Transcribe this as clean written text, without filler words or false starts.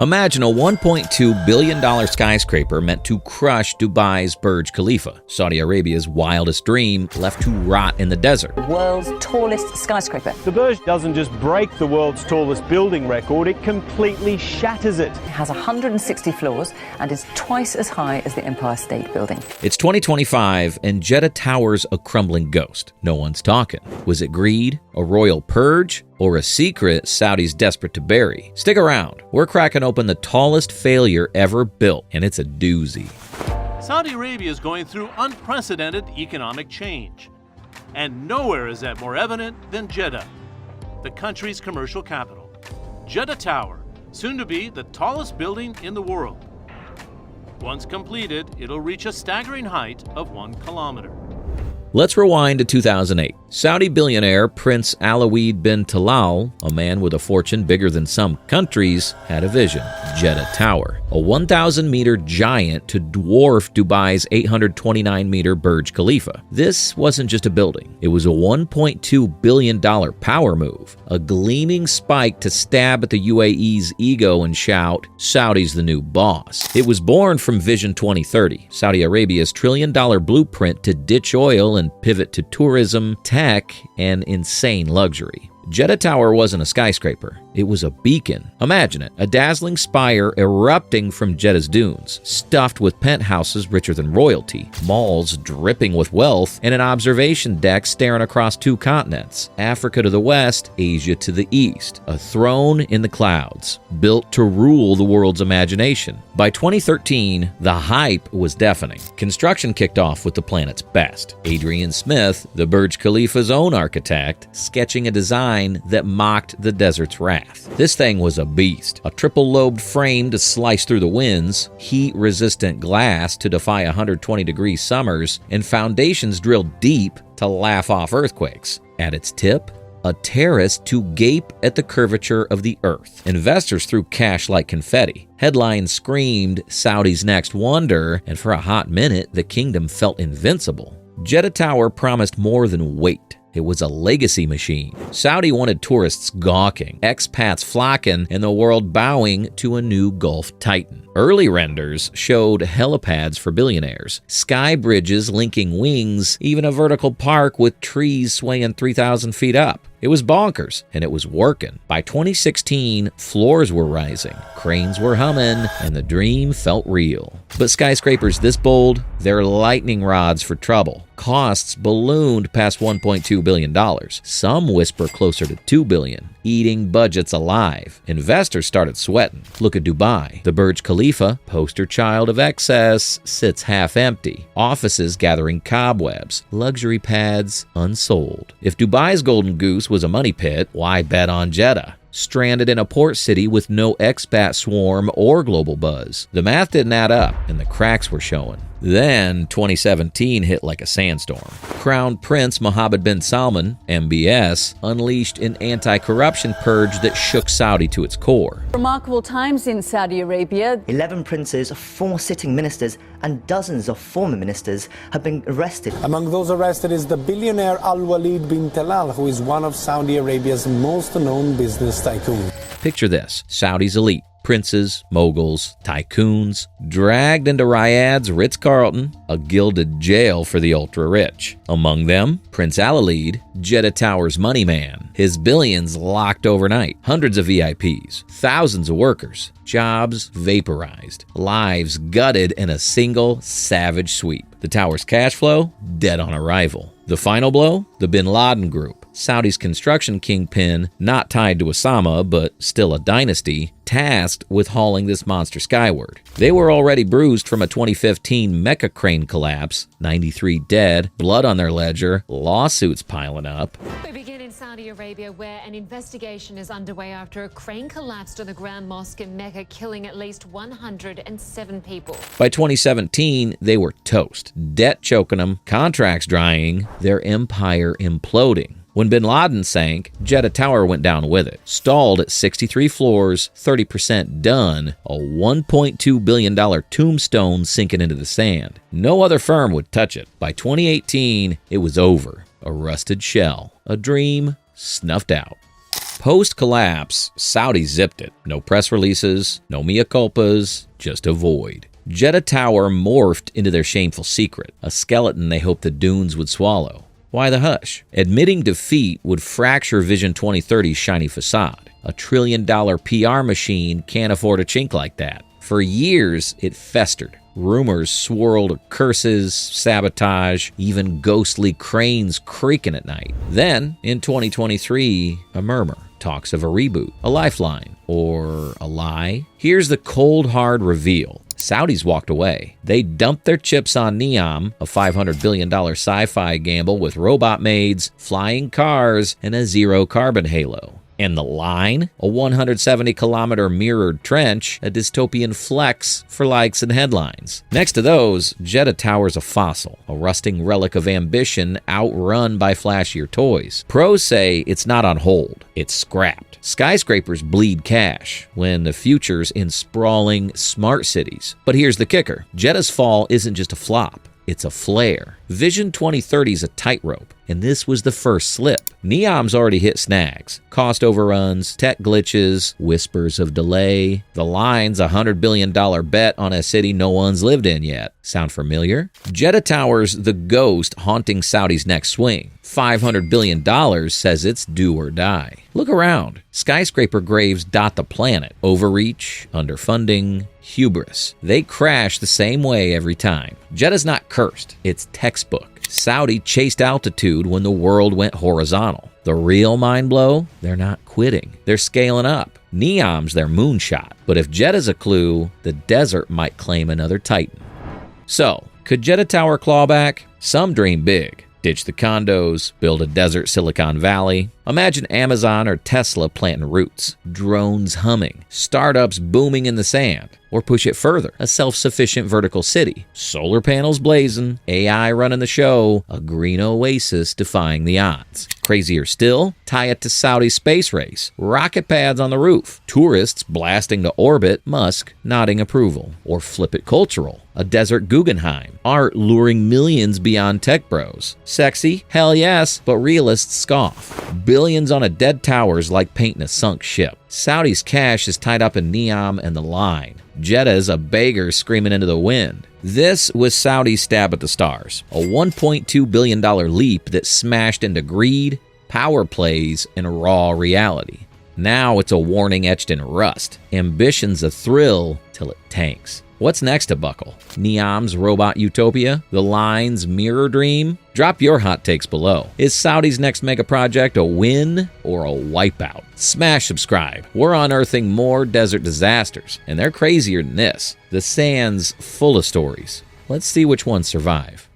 Imagine a $1.2 billion skyscraper meant to crush Dubai's Burj Khalifa, Saudi Arabia's wildest dream left to rot in the desert. World's tallest skyscraper. The Burj doesn't just break the world's tallest building record, it completely shatters it. It has 160 floors and is twice as high as the Empire State Building. It's 2025 and Jeddah Tower's a crumbling ghost. No one's talking. Was it greed, a royal purge, or a secret Saudi's desperate to bury? Stick around. We're cracking open the tallest failure ever built, and it's a doozy. Saudi Arabia is going through unprecedented economic change. And nowhere is that more evident than Jeddah, the country's commercial capital. Jeddah Tower, soon to be the tallest building in the world. Once completed, it'll reach a staggering height of 1 kilometer. Let's rewind to 2008. Saudi billionaire Prince Alawid bin Talal, a man with a fortune bigger than some countries, had a vision: Jeddah Tower, a 1,000-meter giant to dwarf Dubai's 829-meter Burj Khalifa. This wasn't just a building. It was a $1.2 billion power move, a gleaming spike to stab at the UAE's ego and shout, "Saudi's the new boss." It was born from Vision 2030, Saudi Arabia's trillion-dollar blueprint to ditch oil and pivot to tourism, tech, and insane luxury. Jeddah Tower wasn't a skyscraper. It was a beacon. Imagine it, a dazzling spire erupting from Jeddah's dunes, stuffed with penthouses richer than royalty, malls dripping with wealth, and an observation deck staring across 2 continents, Africa to the west, Asia to the east, a throne in the clouds, built to rule the world's imagination. By 2013, the hype was deafening. Construction kicked off with the planet's best. Adrian Smith, the Burj Khalifa's own architect, sketching a design that mocked the desert's wrath. This thing was a beast. A triple-lobed frame to slice through the winds, heat-resistant glass to defy 120-degree summers, and foundations drilled deep to laugh off earthquakes. At its tip, a terrace to gape at the curvature of the earth. Investors threw cash like confetti. Headlines screamed Saudi's next wonder, and for a hot minute, the kingdom felt invincible. Jeddah Tower promised more than weight. It was a legacy machine. Saudi wanted tourists gawking, expats flocking, and the world bowing to a new Gulf titan. Early renders showed helipads for billionaires, sky bridges linking wings, even a vertical park with trees swaying 3,000 feet up. It was bonkers, and it was working. By 2016, floors were rising, cranes were humming, and the dream felt real. But skyscrapers this bold, they're lightning rods for trouble. Costs ballooned past $1.2 billion. Some whisper closer to $2 billion, eating budgets alive. Investors started sweating. Look at Dubai. The Burj Khalifa, poster child of excess, sits half empty. Offices gathering cobwebs. Luxury pads unsold. If Dubai's golden goose was a money pit, why bet on Jeddah? Stranded in a port city with no expat swarm or global buzz. The math didn't add up, and the cracks were showing. Then 2017 hit like a sandstorm. Crown Prince Mohammed bin Salman, MBS, unleashed an anti-corruption purge that shook Saudi to its core. Remarkable times in Saudi Arabia. 11 princes, 4 sitting ministers, and dozens of former ministers have been arrested. Among those arrested is the billionaire Al-Walid bin Talal, who is one of Saudi Arabia's most known business tycoons. Picture this: Saudi's elite. Princes, moguls, tycoons, dragged into Riyadh's Ritz-Carlton, a gilded jail for the ultra-rich. Among them, Prince Alawid, Jeddah Tower's money man, his billions locked overnight, hundreds of VIPs, thousands of workers, jobs vaporized, lives gutted in a single savage sweep. The tower's cash flow, dead on arrival. The final blow? The Bin Laden Group, Saudi's construction kingpin, not tied to Osama, but still a dynasty, tasked with hauling this monster skyward. They were already bruised from a 2015 Mecca crane collapse, 93 dead, blood on their ledger, lawsuits piling up. We begin in Saudi Arabia, where an investigation is underway after a crane collapsed on the Grand Mosque in Mecca, killing at least 107 people. By 2017, they were toast, debt choking them, contracts drying, their empire imploding. When bin Laden sank, Jeddah Tower went down with it. Stalled at 63 floors, 30% done, a $1.2 billion tombstone sinking into the sand. No other firm would touch it. By 2018, it was over. A rusted shell. A dream snuffed out. Post-collapse, Saudi zipped it. No press releases, no mea culpas, just a void. Jeddah Tower morphed into their shameful secret, a skeleton they hoped the dunes would swallow. Why the hush? Admitting defeat would fracture Vision 2030's shiny facade. A $1 trillion PR machine can't afford a chink like that. For years, it festered. Rumors swirled of curses, sabotage, even ghostly cranes creaking at night. Then, in 2023, a murmur. Talks of a reboot, a lifeline, or a lie. Here's the cold, hard reveal. Saudis walked away. They dumped their chips on Neom, a $500 billion sci-fi gamble with robot maids, flying cars, and a zero-carbon halo. And the line? A 170-kilometer mirrored trench, a dystopian flex for likes and headlines. Next to those, Jeddah Tower's a fossil, a rusting relic of ambition outrun by flashier toys. Pros say it's not on hold, it's scrapped. Skyscrapers bleed cash when the future's in sprawling, smart cities. But here's the kicker. Jeddah's fall isn't just a flop. It's a flare. Vision 2030 is a tightrope, and this was the first slip. Neom's already hit snags. Cost overruns, tech glitches, whispers of delay. The line's a $100 billion bet on a city no one's lived in yet. Sound familiar? Jeddah Tower's the ghost haunting Saudi's next swing. $500 billion says it's do or die. Look around. Skyscraper graves dot the planet. Overreach, underfunding, hubris. They crash the same way every time. Jeddah's not cursed. It's textbook. Saudi chased altitude when the world went horizontal. The real mind blow? They're not quitting. They're scaling up. Neom's their moonshot. But if Jeddah's a clue, the desert might claim another titan. So, could Jeddah Tower claw back? Some dream big. Ditch the condos, build a desert Silicon Valley. Imagine Amazon or Tesla planting roots, drones humming, startups booming in the sand. Or push it further, a self-sufficient vertical city. Solar panels blazing, AI running the show, a green oasis defying the odds. Crazier still, tie it to Saudi's space race. Rocket pads on the roof, tourists blasting to orbit, Musk nodding approval. Or flip it cultural, a desert Guggenheim, art luring millions beyond tech bros. Sexy? Hell yes, but realists scoff. Billions on a dead tower's like painting a sunk ship. Saudi's cash is tied up in Neom and the line. Jeddah's a beggar screaming into the wind. This was Saudi's stab at the stars, a $1.2 billion leap that smashed into greed, power plays, and raw reality. Now it's a warning etched in rust. Ambition's a thrill till it tanks. What's next to buckle? Neom's robot utopia? The line's mirror dream? Drop your hot takes below. Is Saudi's next megaproject a win or a wipeout? Smash subscribe. We're unearthing more desert disasters, and they're crazier than this. The sand's full of stories. Let's see which ones survive.